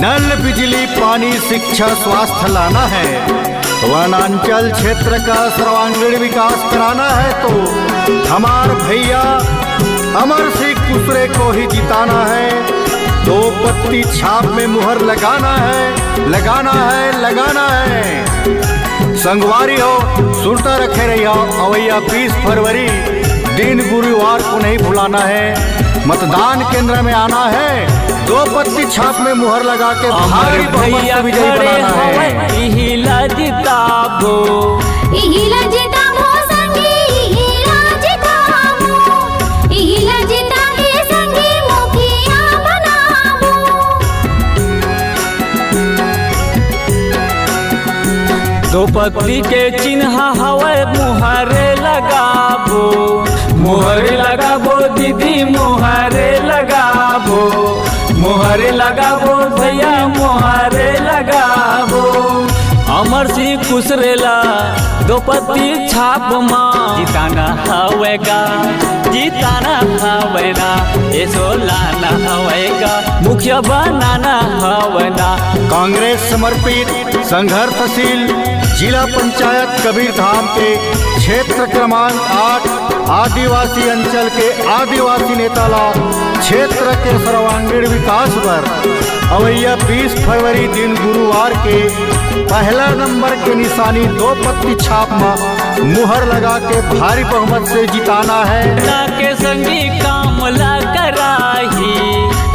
नल बिजली पानी शिक्षा स्वास्थ्य लाना है, वनांचल क्षेत्र का सर्वांगीण विकास कराना है तो हमार भैया अमर सिंह कुसरे को ही जिताना है। 2 पत्ती छाप में मुहर लगाना है, लगाना है, लगाना है। संगवारी हो सुनता रखे रहिए, अवैया 20 फरवरी दिन गुरुवार को नहीं भुलाना है। मतदान केंद्र में आना है, 2 पत्ती छाप में मुहर लगा के भारी बहुमत से विजयी बनाना है। इहिला जिताबो, इहिला जिताबो संगी, इहिला जिताबो, इहिला जिता के संगी मुखिया बनाबो। 2 पत्ती के चिन्ह हवे मुहरे लगाबो, मुहरे लगाबो दीदी मुहरे लगाबो, मुहरे लगाबो भैया मुहरे लगाबो। अमर सिंह कुसरेला 2 पत्ती छाप माँ जिताना हवेगा, जिताना हवेना, ऐसो लाना हवेगा, मुखिया बनाना हवेना। कांग्रेस समर्पित संघर्षशील जिला पंचायत कबीरधाम के क्षेत्र क्रमांक 8 आदिवासी अंचल के आदिवासी नेता ला क्षेत्र के सर्वांगीण विकास पर अवैया 20 फरवरी दिन गुरुवार के पहला नंबर के निशानी 2 पत्ती छाप में मुहर लगा के भारी बहुमत से जिताना है। के संगी काम ला कराही,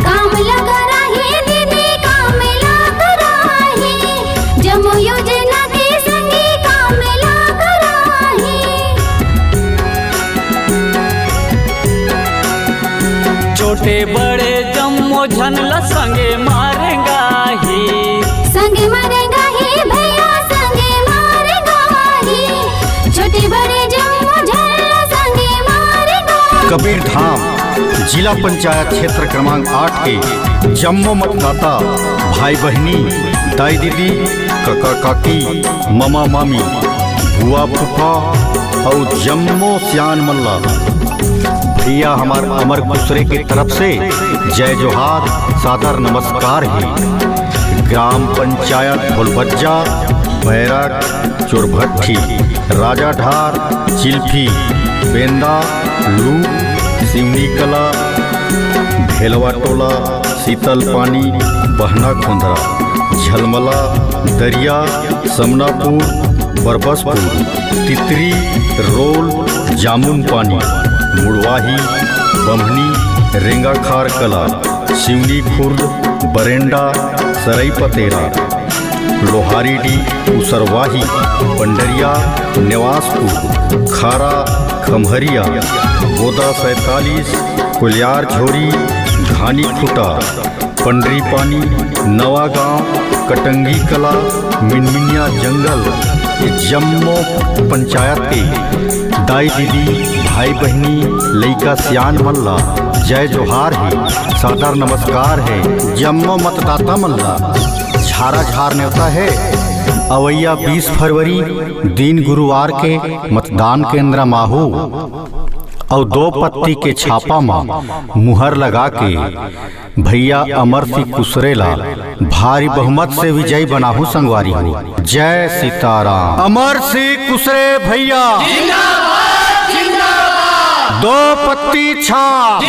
काम लगा रही दीदी, काम लगा रही, जम्मू योजना के संगी काम लगा रही। छोटे बड़े जम्मो झनला संगे मारेगा ही, संगे मारेगा ही भैया, संगे मारेगा ही, छोटे बड़े जम्मू झल्ला संगे मारेगा। कबीरधाम जिला पंचायत क्षेत्र क्रमांक 8 के जम्मो मतदाता भाई बहनी, दाई दीदी, काका काकी, मामा मामी, बुआ फूफा और जम्मो सियान मल्ला भैया हमार अमर कुसरे की तरफ से जय जोहार सादर नमस्कार है। Gram panchayat फुलबज्जा, barrack, चुरभट्टी, राजाढार, Chilphi, Benda, loop, सिमनी कला, भेलवा टोला, शीतल पानी, बहना खोंदरा, झलमला, दरिया, समनापुर, बरबसपुर, तितरी, रोल, जामुन पानी, मुड़वाही, बमहनी, रेंगाखार कला, शिवनी खुर्द, बरेंडा, सरई पतेरा, लोहारीडी, उसरवाही, पंडरिया, निवासपुर, खारा, खमहरिया, गोदा 47, कुलियार झोरी, घानी खुटा, पंडरी पानी, नवा गांव, कटंगी कला, मिनमिनिया जंगल, ये जम्मो पंचायत के दाई दीदी, भाई बहनी, लइका सियान मल्ला जय जोहार है, सादर नमस्कार है। जम्मो मतदाता मल्ला झारा झार न्योता है। अवैया 20 फरवरी दिन गुरुवार के मतदान केंद्र माहू और 2 पत्ती के छापा में मुहर लगा के भैया अमर सिंह कुसरेला भारी बहुमत से विजयी बनाहू संगवारी हो। जय सीताराम। अमर सिंह कुसरे भैया 2 पत्ती छाप।